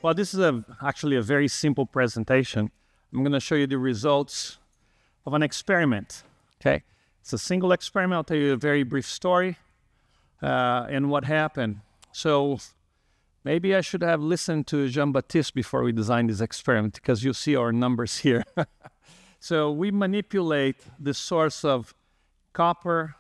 Well, this is actually a very simple presentation. I'm going to show you the results of an experiment. Okay, it's a single experiment. I'll tell you a very brief story and what happened. So maybe I should have listened to Jean-Baptiste before we designed this experiment, because you see our numbers here. So we manipulate the source of copper,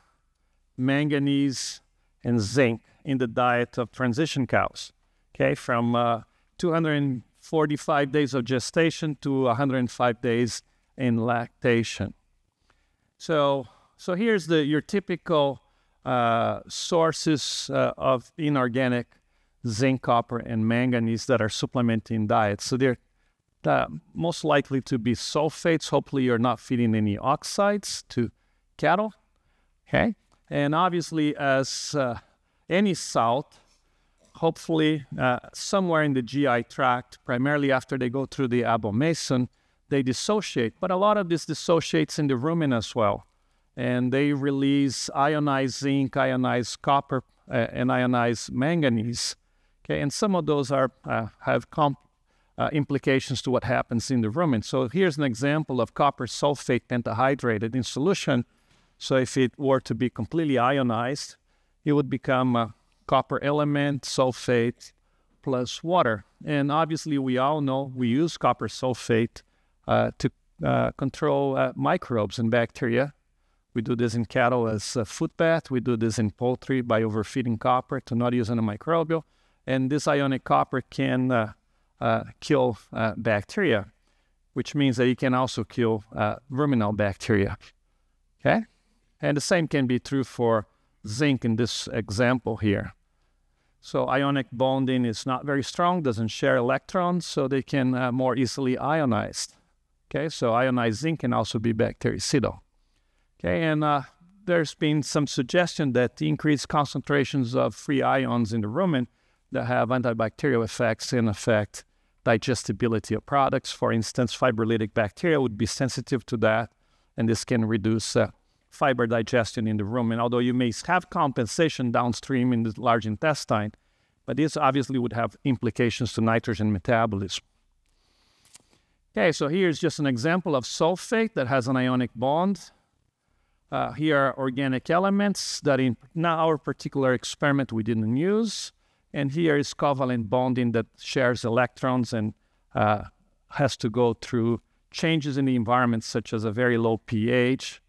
manganese, and zinc in the diet of transition cows. Okay, from 245 days of gestation to 105 days in lactation. So here's your typical sources of inorganic zinc, copper, and manganese that are supplementing diet. So they're most likely to be sulfates. Hopefully you're not feeding any oxides to cattle. Okay, and obviously as any salt, hopefully somewhere in the GI tract, primarily after they go through the abomasum, they dissociate. But a lot of this dissociates in the rumen as well. And they release ionized zinc, ionized copper, and ionized manganese. Okay, and some of those have implications to what happens in the rumen. So here's an example of copper sulfate pentahydrated in solution. So if it were to be completely ionized, it would become a copper element, sulfate, plus water. And obviously we all know we use copper sulfate to control microbes and bacteria. We do this in cattle as a food bath. We do this in poultry by overfeeding copper to not use any microbial. And this ionic copper can kill bacteria, which means that it can also kill ruminal bacteria. Okay? And the same can be true for zinc in this example here. So ionic bonding is not very strong, doesn't share electrons, so they can more easily ionize. Okay, so ionized zinc can also be bactericidal. Okay, and there's been some suggestion that the increased concentrations of free ions in the rumen that have antibacterial effects and affect digestibility of products. For instance, fibrolytic bacteria would be sensitive to that, and this can reduce fiber digestion in the rumen, although you may have compensation downstream in the large intestine, but this obviously would have implications to nitrogen metabolism. Okay, so here's just an example of sulfate that has an ionic bond. Here are organic elements that in our particular experiment we didn't use. And here is covalent bonding that shares electrons and has to go through changes in the environment, such as a very low pH,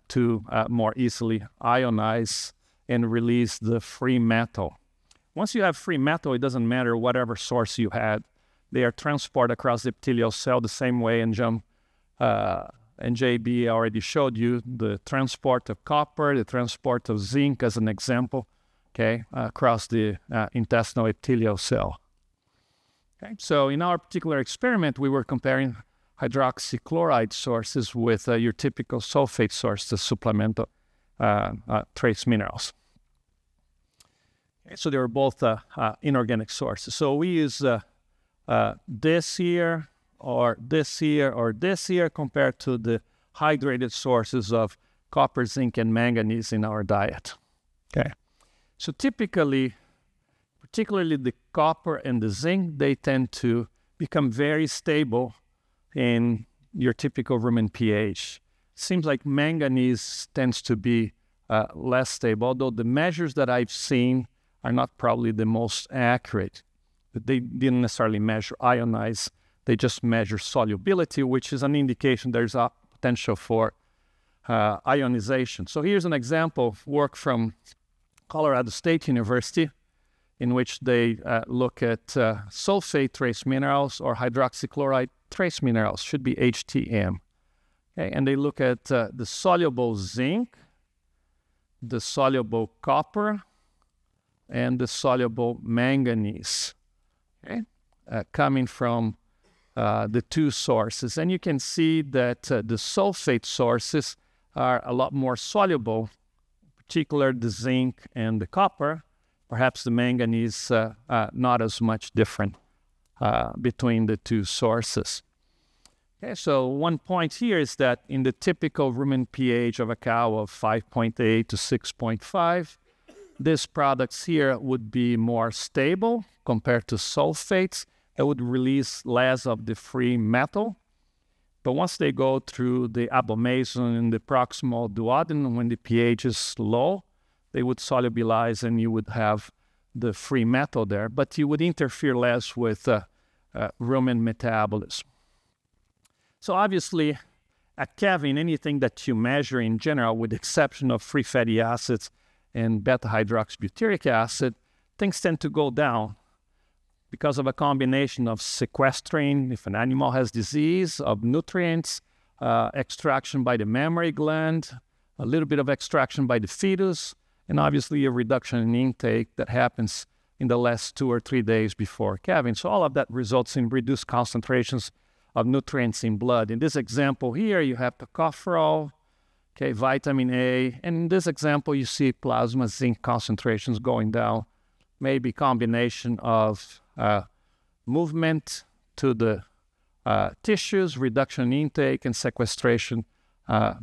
to more easily ionize and release the free metal. Once you have free metal, it doesn't matter whatever source you had. They are transported across the epithelial cell the same way, and JB already showed you the transport of copper, the transport of zinc as an example, okay, across the intestinal epithelial cell. Okay, so in our particular experiment, we were comparing hydroxychloride sources with your typical sulfate source, the supplemental trace minerals. Okay, so they were both inorganic sources. So we use this here, or this here, or this here, compared to the hydrated sources of copper, zinc, and manganese in our diet. Okay, so typically, particularly the copper and the zinc, they tend to become very stable in your typical rumen pH. Seems like manganese tends to be less stable, although the measures that I've seen are not probably the most accurate. But they didn't necessarily measure ionize, they just measure solubility, which is an indication there's a potential for ionization. So here's an example of work from Colorado State University, in which they look at sulfate trace minerals or hydroxychloride trace minerals, should be HTM. Okay, and they look at the soluble zinc, the soluble copper, and the soluble manganese, okay, coming from the two sources. And you can see that the sulfate sources are a lot more soluble, particularly the zinc and the copper. Perhaps the manganese not as much different between the two sources. Okay, so one point here is that in the typical rumen pH of a cow of 5.8 to 6.5, these products here would be more stable compared to sulfates, it would release less of the free metal. But once they go through the abomasum and the proximal duodenum, when the pH is low, they would solubilize and you would have the free metal there, but you would interfere less with rumen metabolism. So obviously, at Kevin, anything that you measure in general, with the exception of free fatty acids and beta-hydroxybutyric acid, things tend to go down because of a combination of sequestering, if an animal has disease, of nutrients, extraction by the mammary gland, a little bit of extraction by the fetus, and obviously a reduction in intake that happens in the last 2 or 3 days before calving. So all of that results in reduced concentrations of nutrients in blood. In this example here, you have tocopherol, okay, vitamin A, and in this example, you see plasma zinc concentrations going down, maybe combination of movement to the tissues, reduction in intake, and sequestration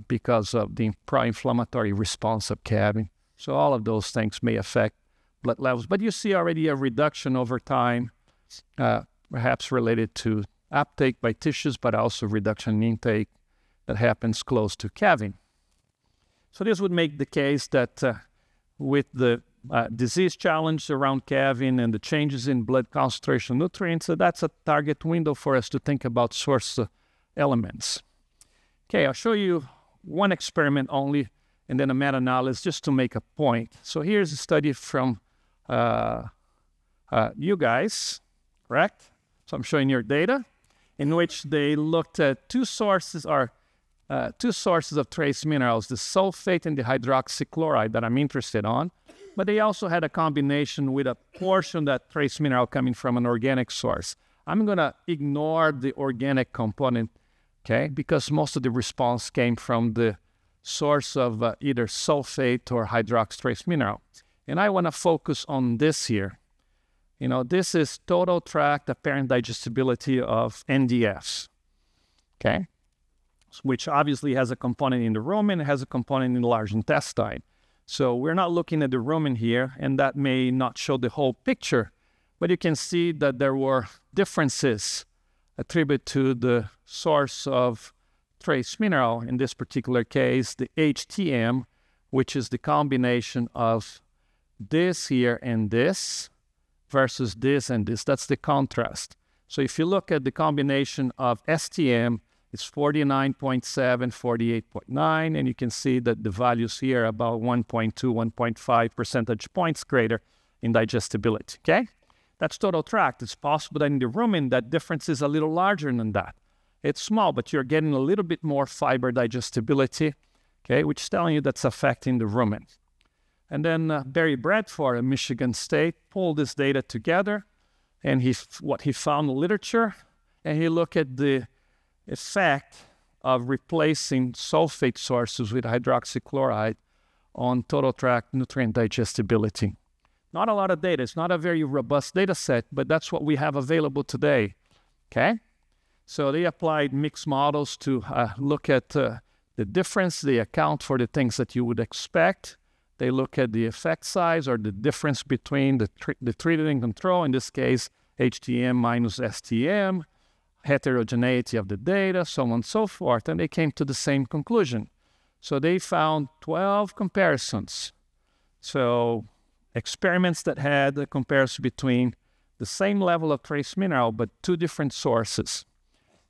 because of the pro-inflammatory response of calving. So all of those things may affect blood levels. But you see already a reduction over time, perhaps related to uptake by tissues, but also reduction in intake that happens close to calving. So this would make the case that with the disease challenge around calving and the changes in blood concentration nutrients, so that's a target window for us to think about source elements. Okay, I'll show you one experiment only and then a meta-analysis just to make a point. So here's a study from you guys, correct? So I'm showing your data, in which they looked at two sources of trace minerals, the sulfate and the hydroxychloride that I'm interested on. But they also had a combination with a portion of that trace mineral coming from an organic source. I'm going to ignore the organic component, okay, because most of the response came from the source of either sulfate or hydroxy trace mineral. And I want to focus on this here. You know, this is total tract apparent digestibility of NDFs, okay, which obviously has a component in the rumen, it has a component in the large intestine. So we're not looking at the rumen here, and that may not show the whole picture, but you can see that there were differences attributed to the source of trace mineral, in this particular case, the HTM, which is the combination of this here and this versus this and this. That's the contrast. So if you look at the combination of STM, it's 49.7, 48.9, and you can see that the values here are about 1.2, 1.5 percentage points greater in digestibility, okay? That's total tract. It's possible that in the rumen, that difference is a little larger than that. It's small, but you're getting a little bit more fiber digestibility, okay, which is telling you that's affecting the rumen. And then Barry Bradford at Michigan State pulled this data together, and what he found in literature, and he looked at the effect of replacing sulfate sources with hydroxychloride on total tract nutrient digestibility. Not a lot of data. It's not a very robust data set, but that's what we have available today, okay? So they applied mixed models to look at the difference. They account for the things that you would expect. They look at the effect size or the difference between the treated and control, in this case, HTM minus STM, heterogeneity of the data, so on and so forth, and they came to the same conclusion. So they found 12 comparisons. So experiments that had a comparison between the same level of trace mineral, but two different sources.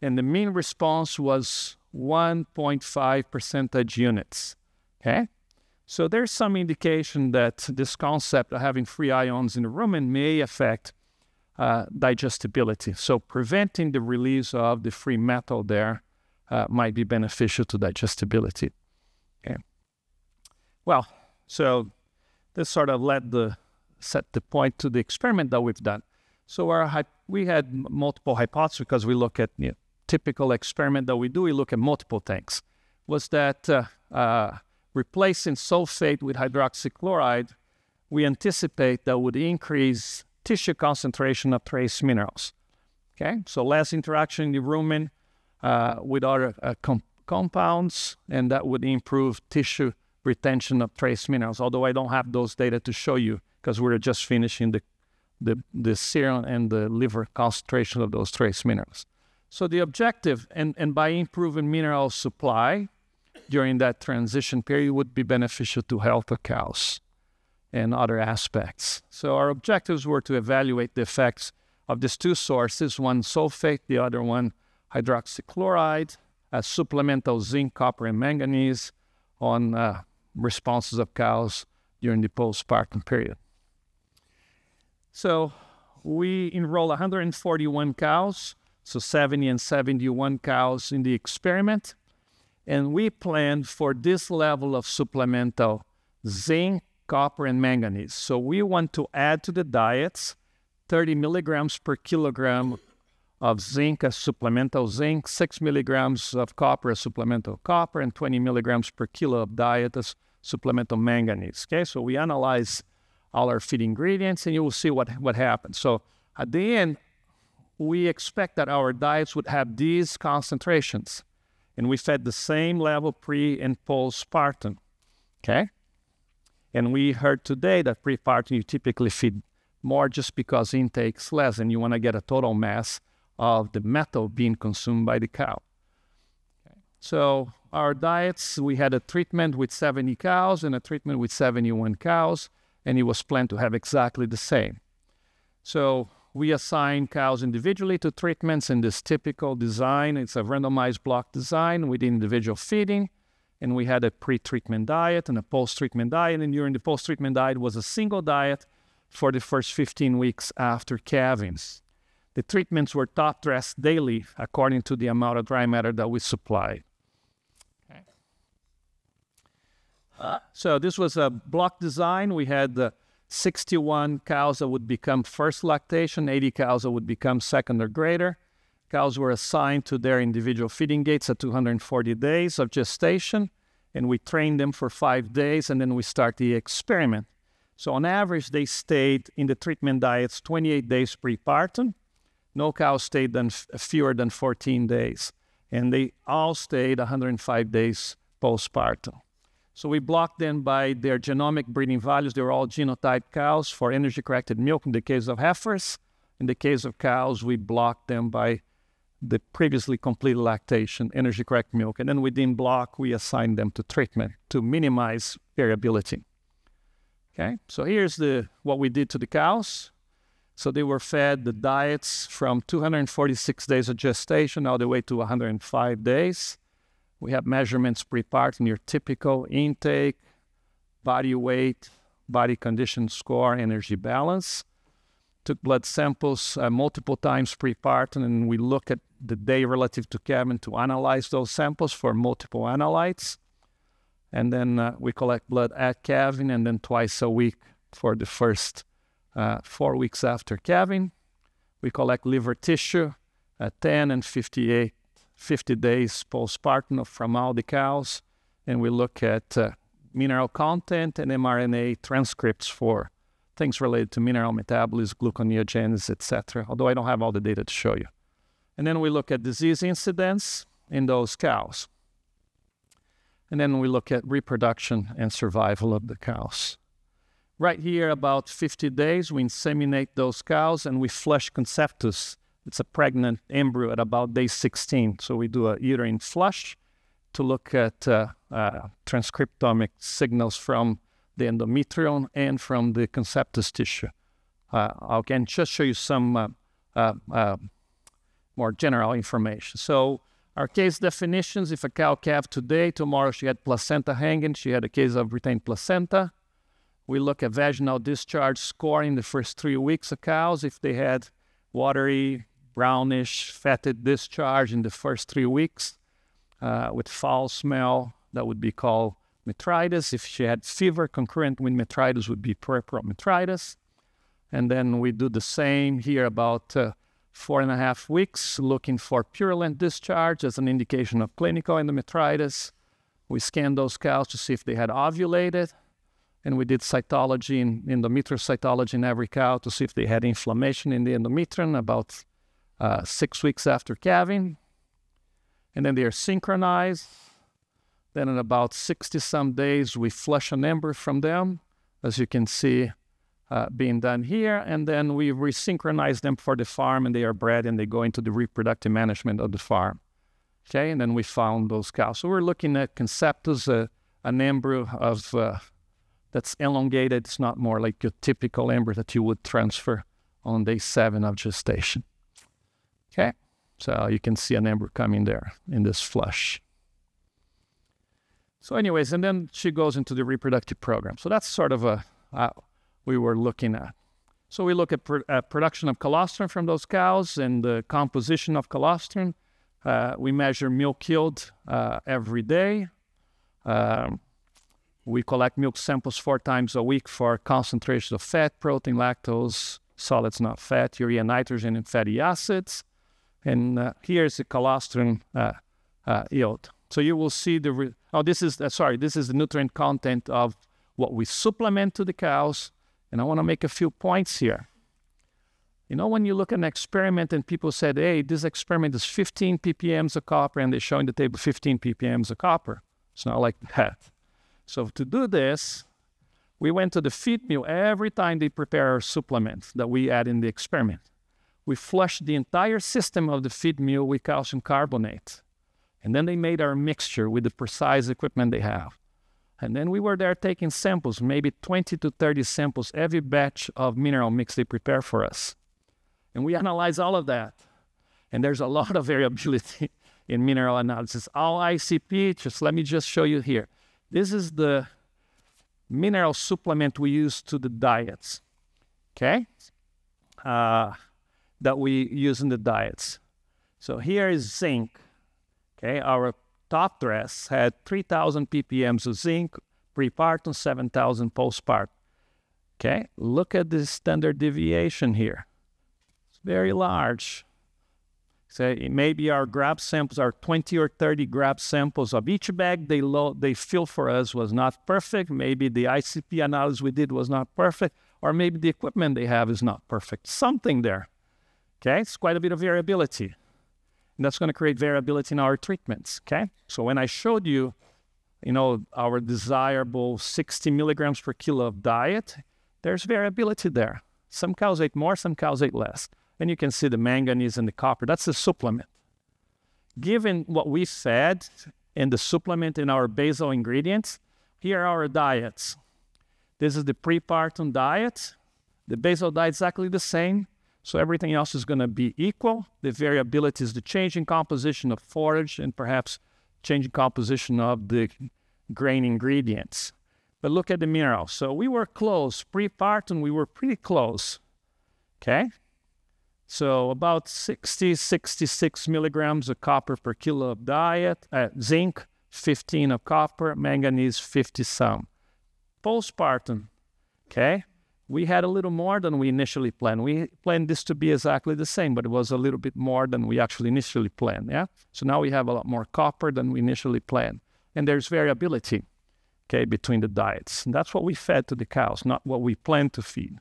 And the mean response was 1.5 percentage units, okay? So there's some indication that this concept of having free ions in the rumen may affect digestibility. So preventing the release of the free metal there might be beneficial to digestibility. Okay. Well, so this sort of set the point to the experiment that we've done. So we had multiple hypotheses because we look at typical experiment that we do. We look at multiple things. Was that replacing sulfate with hydroxychloride, we anticipate that would increase tissue concentration of trace minerals. Okay, so less interaction in the rumen with other compounds, and that would improve tissue retention of trace minerals, although I don't have those data to show you because we're just finishing the serum and the liver concentration of those trace minerals. So the objective, and by improving mineral supply during that transition period, would be beneficial to health of cows and other aspects. So our objectives were to evaluate the effects of these two sources, one sulfate, the other one hydroxychloride, as supplemental zinc, copper, and manganese on responses of cows during the postpartum period. So we enrolled 141 cows, so 70 and 71 cows in the experiment, and we planned for this level of supplemental zinc, copper, and manganese. So we want to add to the diets 30 milligrams per kilogram of zinc as supplemental zinc, 6 milligrams of copper as supplemental copper, and 20 milligrams per kilo of diet as supplemental manganese. Okay, so we analyze all our feed ingredients, and you will see what happens. So at the end, we expect that our diets would have these concentrations, and we fed the same level pre and postpartum. Okay, and we heard today that prepartum you typically feed more just because intake's less, and you want to get a total mass of the metal being consumed by the cow. Okay. So our diets, we had a treatment with 70 cows and a treatment with 71 cows, and it was planned to have exactly the same. So we assign cows individually to treatments in this typical design. It's a randomized block design with individual feeding, and we had a pre-treatment diet and a post-treatment diet, and during the post-treatment diet was a single diet for the first 15 weeks after calving. The treatments were top-dressed daily according to the amount of dry matter that we supplied. Okay. So this was a block design. We had 61 cows that would become first lactation, 80 cows that would become second or greater. Cows were assigned to their individual feeding gates at 240 days of gestation, and we trained them for 5 days, and then we start the experiment. So on average, they stayed in the treatment diets 28 days prepartum. No cow stayed fewer than 14 days, and they all stayed 105 days postpartum. So we blocked them by their genomic breeding values. They were all genotype cows for energy-corrected milk in the case of heifers. In the case of cows, we blocked them by the previously completed lactation, energy-corrected milk. And then within block, we assigned them to treatment to minimize variability. Okay, so here's what we did to the cows. So they were fed the diets from 246 days of gestation all the way to 105 days. We have measurements prepartum, your typical intake, body weight, body condition score, energy balance. Took blood samples multiple times prepartum, and we look at the day relative to calving to analyze those samples for multiple analytes. And then we collect blood at calving, and then twice a week for the first 4 weeks after calving. We collect liver tissue at 10 and 50 days postpartum from all the cows, and we look at mineral content and mRNA transcripts for things related to mineral metabolism, gluconeogenesis, etc., although I don't have all the data to show you. And then we look at disease incidence in those cows. And then we look at reproduction and survival of the cows. Right here, about 50 days, we inseminate those cows and we flush conceptus. It's a pregnant embryo at about day 16. So we do a uterine flush to look at transcriptomic signals from the endometrium and from the conceptus tissue. I can just show you some more general information. So our case definitions, if a cow calved today, tomorrow she had placenta hanging, she had a case of retained placenta. We look at vaginal discharge score in the first 3 weeks of cows. If they had watery, brownish, fetid discharge in the first 3 weeks with foul smell, that would be called metritis. If she had fever concurrent with metritis, would be puerperal metritis. And then we do the same here about 4.5 weeks, looking for purulent discharge as an indication of clinical endometritis. We scanned those cows to see if they had ovulated, and we did cytology, endometrial cytology in every cow to see if they had inflammation in the endometrium about 6 weeks after calving. And then they are synchronized. Then in about 60-some days, we flush an embryo from them. As you can see, being done here, and then we resynchronize them for the farm, and they are bred, and they go into the reproductive management of the farm. Okay, and then we found those cows. So we're looking at Conceptus, an embryo of that's elongated. It's not more like your typical embryo that you would transfer on day 7 of gestation. Okay, so you can see an embryo coming there in this flush. So anyways, and then she goes into the reproductive program. So that's sort of we were looking at. So we look at production of colostrum from those cows and the composition of colostrum. We measure milk yield every day. We collect milk samples 4 times a week for concentrations of fat, protein, lactose, solids not fat, urea, nitrogen, and fatty acids. And here's the colostrum yield. So you will see this is the nutrient content of what we supplement to the cows. And I want to make a few points here. You know, when you look at an experiment and people said, hey, this experiment is 15 ppms of copper, and they show in the table 15 ppms of copper. It's not like that. So to do this, we went to the feed mill every time they prepare our supplement that we add in the experiment. We flushed the entire system of the feed mill with calcium carbonate. And then they made our mixture with the precise equipment they have. And then we were there taking samples, maybe 20 to 30 samples, every batch of mineral mix they prepare for us. And we analyze all of that. And there's a lot of variability in mineral analysis. All ICP, let me just show you here. This is the mineral supplement we use to the diets, okay? That we use in the diets. So here is zinc, okay? Our top dress had 3,000 ppms of zinc, prepartum, 7,000 postpartum. Okay, look at the standard deviation here. It's very large. So maybe our grab samples are 20 or 30 grab samples of each bag they fill for us was not perfect. Maybe the ICP analysis we did was not perfect, or maybe the equipment they have is not perfect. Something there. Okay, it's quite a bit of variability. And that's going to create variability in our treatments, okay? So when I showed you, our desirable 60 milligrams per kilo of diet, there's variability there. Some cows ate more, some cows ate less. And you can see the manganese and the copper. That's the supplement. Given what we fed in the supplement in our basal ingredients, here are our diets. This is the prepartum diet. The basal diet is exactly the same. So everything else is going to be equal. The variability is the change in composition of forage and perhaps change in composition of the grain ingredients. But look at the minerals. So we were close. Prepartum, we were pretty close. Okay? So about 60, 66 milligrams of copper per kilo of diet. Zinc, 15 of copper. Manganese, 50 some. Postpartum, okay? We had a little more than we initially planned. We planned this to be exactly the same, but it was a little bit more than we actually initially planned, yeah? So now we have a lot more copper than we initially planned. And there's variability, okay, between the diets. And that's what we fed to the cows, not what we planned to feed.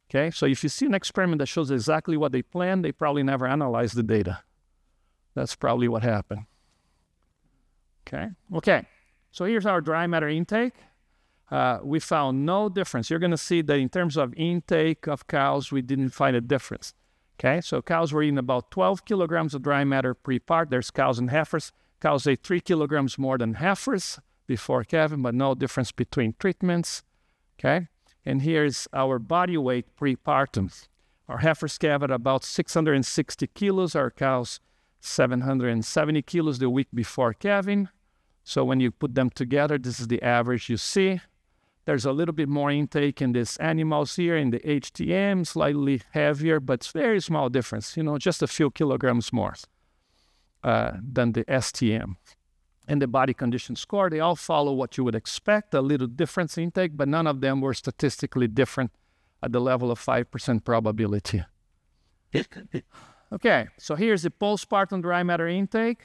Okay, so if you see an experiment that shows exactly what they planned, they probably never analyzed the data. That's probably what happened. Okay, so here's our dry matter intake. We found no difference. You're going to see that in terms of intake of cows, we didn't find a difference. Okay, so cows were eating about 12 kilograms of dry matter pre-part. There's cows and heifers. Cows ate 3 kilograms more than heifers before calving, but no difference between treatments. Okay, and here's our body weight pre-partum. Our heifers calve at about 660 kilos. Our cows 770 kilos the week before calving. So when you put them together, this is the average you see. There's a little bit more intake in these animals here in the HTM, slightly heavier, but it's very small difference, just a few kilograms more than the STM. And the body condition score, they all follow what you would expect, a little difference in intake, but none of them were statistically different at the level of 5% probability. Okay, so here's the postpartum dry matter intake.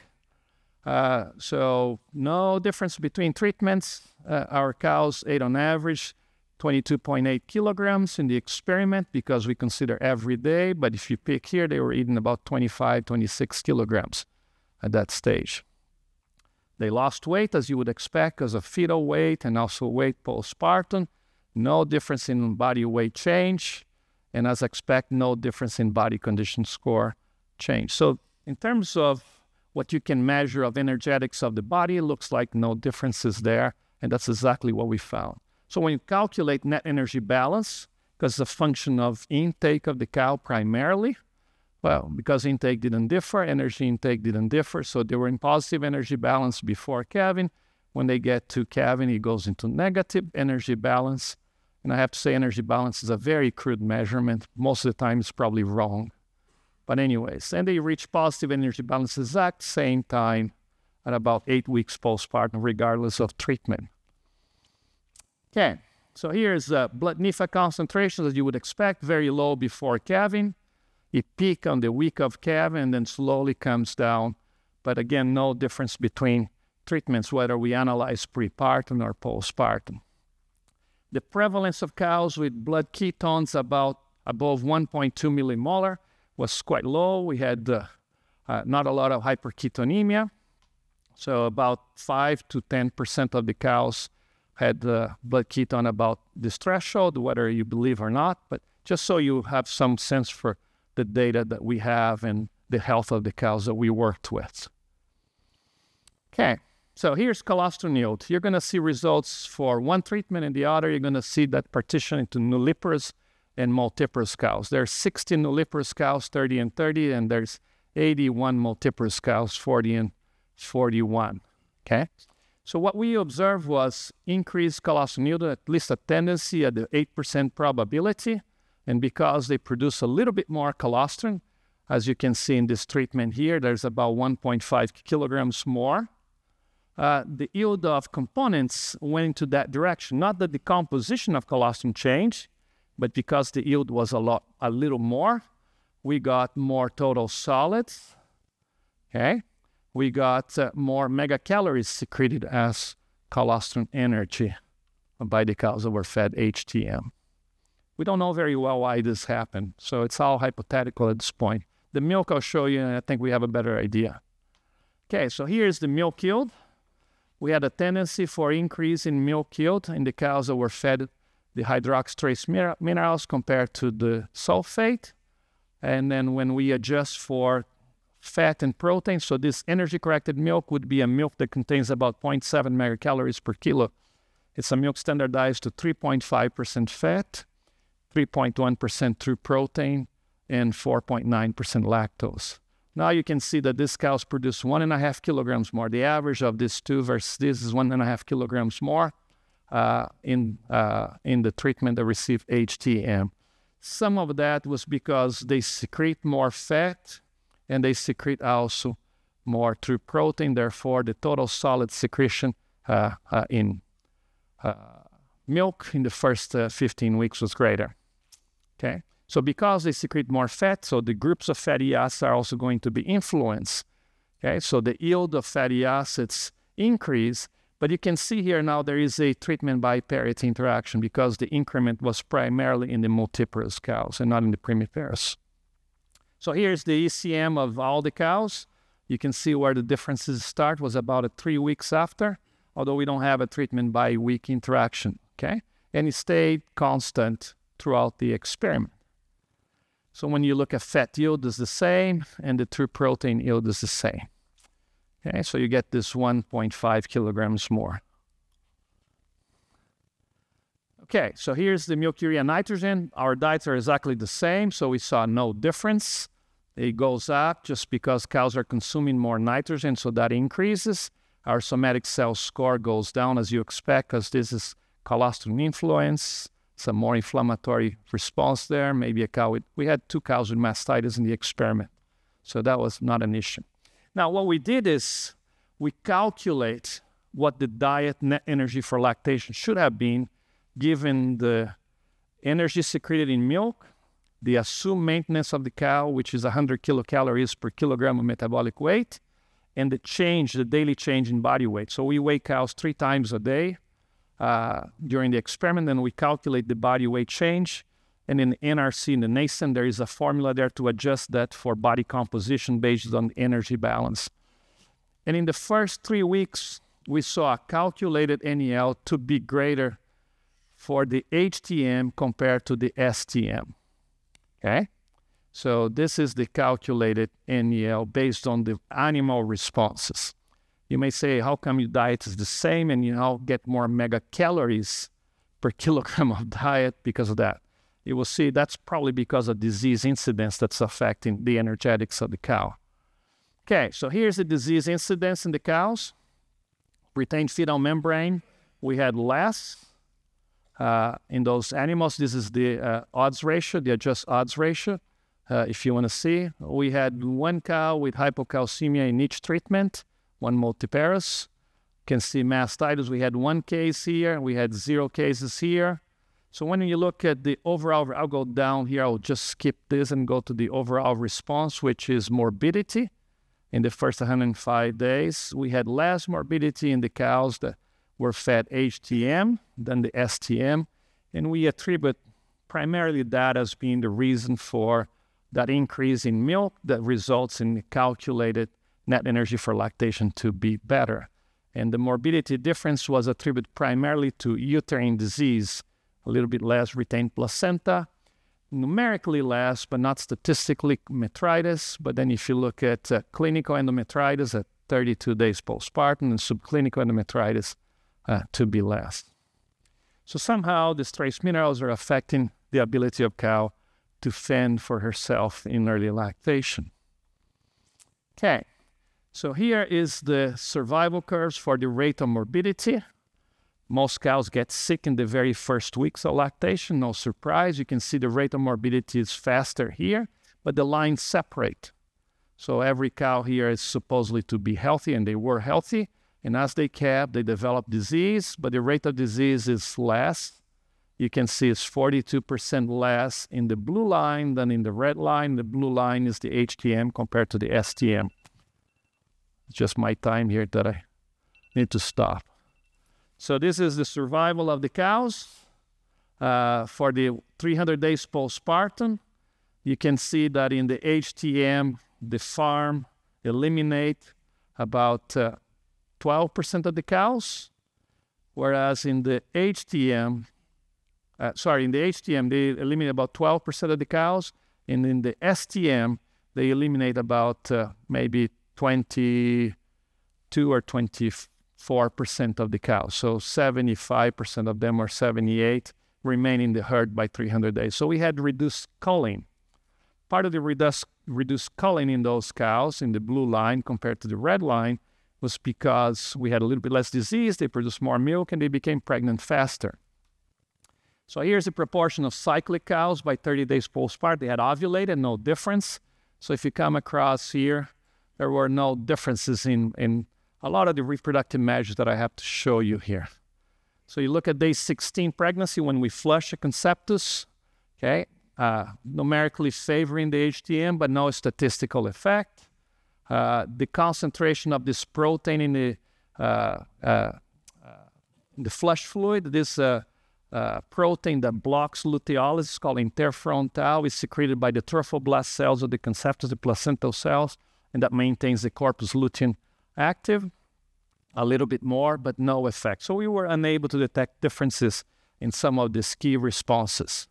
So no difference between treatments. Our cows ate on average 22.8 kilograms in the experiment because we consider every day, but if you pick here, they were eating about 25, 26 kilograms at that stage. They lost weight, as you would expect, because of fetal weight and also weight postpartum. no difference in body weight change, and as expected, no difference in body condition score change. So in terms of what you can measure of energetics of the body, it looks like no differences there, and that's exactly what we found. So when you calculate net energy balance, because it's a function of intake of the cow primarily, well, because intake didn't differ, energy intake didn't differ, so they were in positive energy balance before calving. When they get to calving, it goes into negative energy balance. And I have to say energy balance is a very crude measurement. Most of the time it's probably wrong. But anyways, and they reach positive energy balance exact same time at about 8 weeks postpartum, regardless of treatment. Okay, so here's blood NIFA concentration as you would expect, very low before calving. It peaks on the week of calving and then slowly comes down. But again, no difference between treatments, whether we analyze prepartum or postpartum. The prevalence of cows with blood ketones above 1.2 millimolar was quite low. We had not a lot of hyperketonemia. So about 5 to 10% of the cows had blood ketone about this threshold, whether you believe or not. But just so you have some sense for the data that we have and the health of the cows that we worked with. Okay, so here's colostrum yield. You're going to see results for one treatment and the other. You're going to see that partition into nulliparous and multiparous cows. There's 60 nulliparous cows, 30 and 30, and there's 81 multiparous cows, 40 and 41. Okay, so what we observed was increased colostrum yield, at least a tendency at the 8% probability. And because they produce a little bit more colostrum, as you can see in this treatment here, there's about 1.5 kilograms more. The yield of components went into that direction. Not that the composition of colostrum changed, but because the yield was a little more, we got more total solids. Okay, we got more megacalories secreted as colostrum energy by the cows that were fed HTM. We don't know very well why this happened, so it's all hypothetical at this point. The milk I'll show you, and I think we have a better idea. Okay, so here's the milk yield. We had a tendency for increase in milk yield in the cows that were fed the Hydroxychloride trace minerals compared to the sulfate. And then when we adjust for fat and protein, so this energy-corrected milk would be a milk that contains about 0.7 megacalories per kilo. It's a milk standardized to 3.5% fat, 3.1% true protein, and 4.9% lactose. Now you can see that these cows produce 1.5 kilograms more. The average of these two versus this is 1.5 kilograms more in the treatment that received HTM. Some of that was because they secrete more fat and they secrete also more true protein. Therefore, the total solid secretion in milk in the first 15 weeks was greater. Okay, so because they secrete more fat, so the groups of fatty acids are also going to be influenced. Okay, so the yield of fatty acids increase, but you can see here now there is a treatment by parity interaction because the increment was primarily in the multiparous cows and not in the primiparous. So here's the ECM of all the cows. You can see where the differences start was about 3 weeks after, although we don't have a treatment by week interaction. Okay, and it stayed constant throughout the experiment. So when you look at fat yield is the same and the true protein yield is the same. Okay, so you get this 1.5 kilograms more. Okay, so here's the milk urea nitrogen. Our diets are exactly the same, so we saw no difference. It goes up just because cows are consuming more nitrogen, so that increases. Our somatic cell score goes down as you expect because this is colostrum influence. Some more inflammatory response there. Maybe a cow we had 2 cows with mastitis in the experiment, so that was not an issue. Now, what we did is we calculate what the diet net energy for lactation should have been given the energy secreted in milk, the assumed maintenance of the cow, which is 100 kilocalories per kilogram of metabolic weight, and the daily change in body weight. So we weigh cows 3 times a day during the experiment, and we calculate the body weight change. And in NRC, in the nascent, there is a formula there to adjust that for body composition based on energy balance. And in the first 3 weeks, we saw a calculated NEL to be greater for the HTM compared to the STM. Okay? So this is the calculated NEL based on the animal responses. You may say, how come your diet is the same and you now get more megacalories per kilogram of diet because of that? You will see that's probably because of disease incidence that's affecting the energetics of the cow. Okay, so here's the disease incidence in the cows. Retained fetal membrane, we had less in those animals. This is the odds ratio, the adjust odds ratio. If you want to see, we had one cow with hypocalcemia in each treatment, one multiparous. You can see mastitis. We had one case here. We had 0 cases here. So when you look at the overall, I'll go down here. I'll just skip this and go to the overall response, which is morbidity. In the first 105 days, we had less morbidity in the cows that were fed HTM than the STM. And we attribute primarily that as being the reason for that increase in milk that results in the calculated net energy for lactation to be better. And the morbidity difference was attributed primarily to uterine disease, a little bit less retained placenta, numerically less, but not statistically, metritis. But then if you look at clinical endometritis at 32 days postpartum and subclinical endometritis to be less. So somehow these trace minerals are affecting the ability of cow to fend for herself in early lactation. Okay, so here is the survival curves for the rate of morbidity. Most cows get sick in the very first weeks of lactation, no surprise. You can see the rate of morbidity is faster here, but the lines separate. So every cow here is supposedly to be healthy, and they were healthy. And as they calve, they develop disease, but the rate of disease is less. You can see it's 42% less in the blue line than in the red line. The blue line is the HTM compared to the STM. It's just my time here that I need to stop. So this is the survival of the cows for the 300 days postpartum. You can see that in the HTM, the farm eliminate about 12% of the cows, whereas in the HTM, they eliminate about 12% of the cows, and in the STM, they eliminate about maybe 22 or 24% of the cows. So 75% of them, or 78, remain in the herd by 300 days. So we had reduced culling. Part of the reduced culling in those cows, in the blue line compared to the red line, was because we had a little bit less disease, they produced more milk, and they became pregnant faster. So here's the proportion of cyclic cows by 30 days postpartum. They had ovulated, no difference. So if you come across here, there were no differences in a lot of the reproductive measures that I have to show you here. So you look at day 16 pregnancy when we flush a conceptus, okay, numerically favoring the HTM, but no statistical effect. The concentration of this protein in the flush fluid, this protein that blocks luteolysis called interferon tau is secreted by the trophoblast cells of the conceptus, the placental cells, and that maintains the corpus luteum active. A little bit more, but no effect. So we were unable to detect differences in some of these key responses.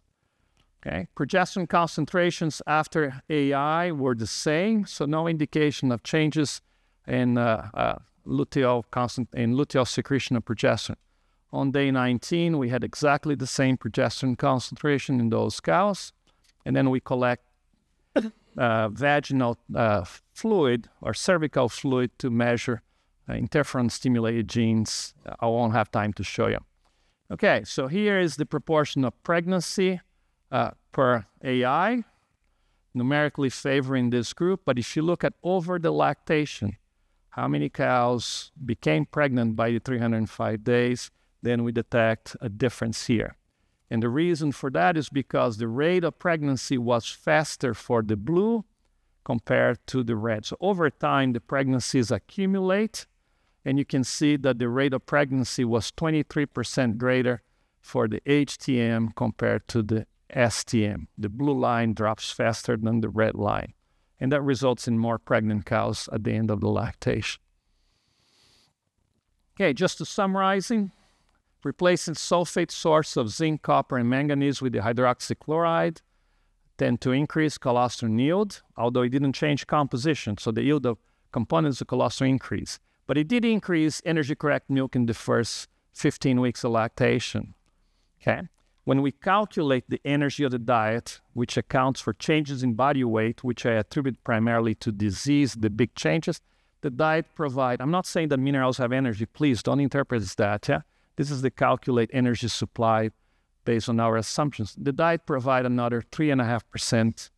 Okay, progesterone concentrations after AI were the same, so no indication of changes in luteal secretion of progesterone. On day 19, we had exactly the same progesterone concentration in those cows, and then we collect vaginal fluid or cervical fluid to measure interferon-stimulated genes. I won't have time to show you. Okay, so here is the proportion of pregnancy per AI, numerically favoring this group. But if you look at over the lactation, how many cows became pregnant by the 305 days, then we detect a difference here. And the reason for that is because the rate of pregnancy was faster for the blue compared to the red. So over time, the pregnancies accumulate, and you can see that the rate of pregnancy was 23% greater for the HTM compared to the STM. The blue line drops faster than the red line, and that results in more pregnant cows at the end of the lactation. Okay, just to summarizing, replacing sulfate source of zinc, copper, and manganese with the hydroxychloride tend to increase colostrum yield, although it didn't change composition, so the yield of components of colostrum increased. But it did increase energy-correct milk in the first 15 weeks of lactation. Okay? When we calculate the energy of the diet, which accounts for changes in body weight, which I attribute primarily to disease, the big changes, the diet provide, I'm not saying that minerals have energy, please don't interpret that, yeah? This is the calculate energy supply based on our assumptions. The diet provide another 3.5%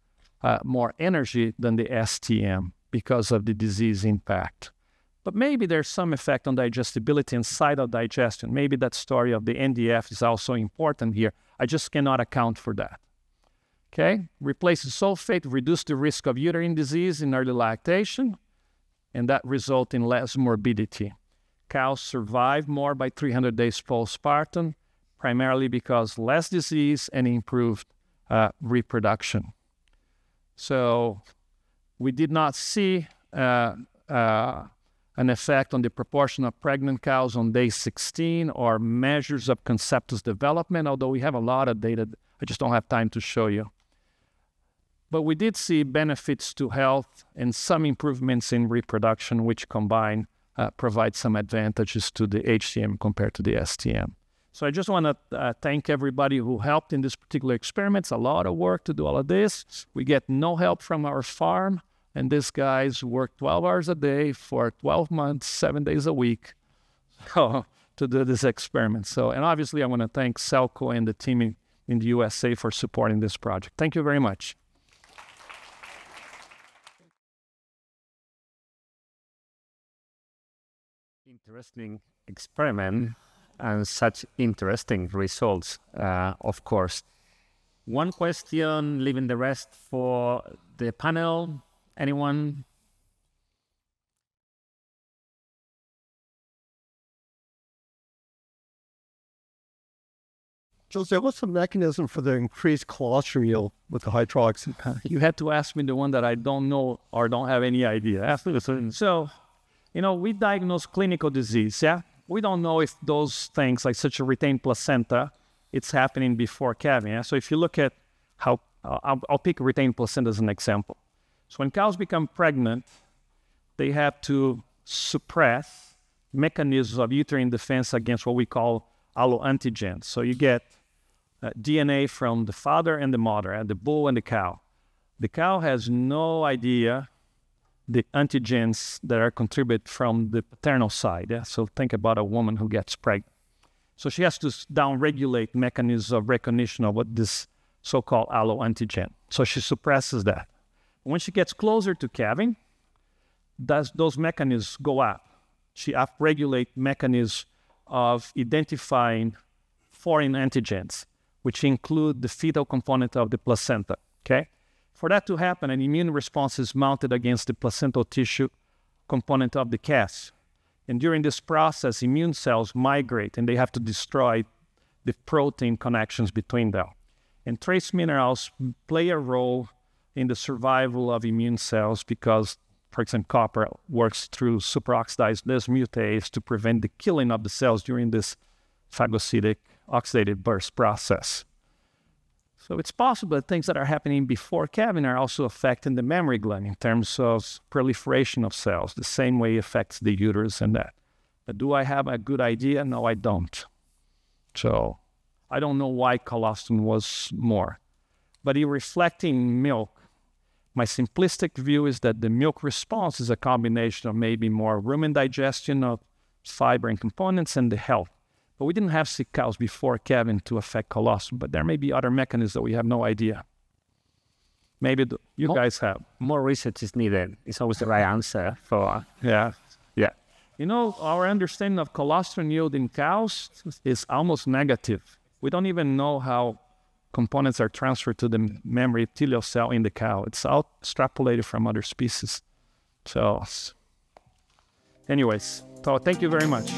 more energy than the STM because of the disease impact. But maybe there's some effect on digestibility and site of digestion. Maybe that story of the NDF is also important here. I just cannot account for that. Okay, replace the sulfate, reduce the risk of uterine disease in early lactation, and that result in less morbidity. Cows survive more by 300 days postpartum, primarily because less disease and improved reproduction. So we did not see an effect on the proportion of pregnant cows on day 16 or measures of conceptus development, although we have a lot of data. I just don't have time to show you. But we did see benefits to health and some improvements in reproduction, which combined provide some advantages to the HTM compared to the STM. So I just want to thank everybody who helped in this particular experiment. It's a lot of work to do all of this. We get no help from our farm, and these guys work 12 hours a day for 12 months, 7 days a week to do this experiment. So, and obviously I want to thank Selko and the team in the USA for supporting this project. Thank you very much. Interesting experiment and such interesting results, of course. One question, leaving the rest for the panel. Anyone? Jose, what's the mechanism for the increased colostrum yield with the hydroxy? You had to ask me the one that I don't know or don't have any idea. So, you know, we diagnose clinical disease, yeah? We don't know if those things, like such a retained placenta, it's happening before calving. Yeah? So if you look at how, I'll pick retained placenta as an example. So when cows become pregnant, they have to suppress mechanisms of uterine defense against what we call alloantigens. So you get DNA from the father and the mother, the bull and the cow. The cow has no idea the antigens that are contributed from the paternal side. Yeah? So think about a woman who gets pregnant. So she has to down-regulate mechanisms of recognition of what this so-called alloantigen. So she suppresses that. When she gets closer to calving, those mechanisms go up. She upregulates mechanisms of identifying foreign antigens, which include the fetal component of the placenta, okay? For that to happen, an immune response is mounted against the placental tissue component of the calf. And during this process, immune cells migrate and they have to destroy the protein connections between them. And trace minerals play a role in the survival of immune cells because, for example, copper works through superoxidized dismutase to prevent the killing of the cells during this phagocytic oxidative burst process. So it's possible that things that are happening before calving are also affecting the mammary gland in terms of proliferation of cells, the same way it affects the uterus and that. But do I have a good idea? No, I don't. So I don't know why colostrum was more. But in reflecting milk, my simplistic view is that the milk response is a combination of maybe more rumen digestion of fiber and components and the health. But we didn't have sick cows before calving to affect colostrum, but there may be other mechanisms that we have no idea. Maybe you guys have. More research is needed. It's always the right answer for... Yeah. Yeah. You know, our understanding of colostrum yield in cows is almost negative. We don't even know how components are transferred to the mammary epithelial cell in the cow. It's all extrapolated from other species. So, anyways, so thank you very much.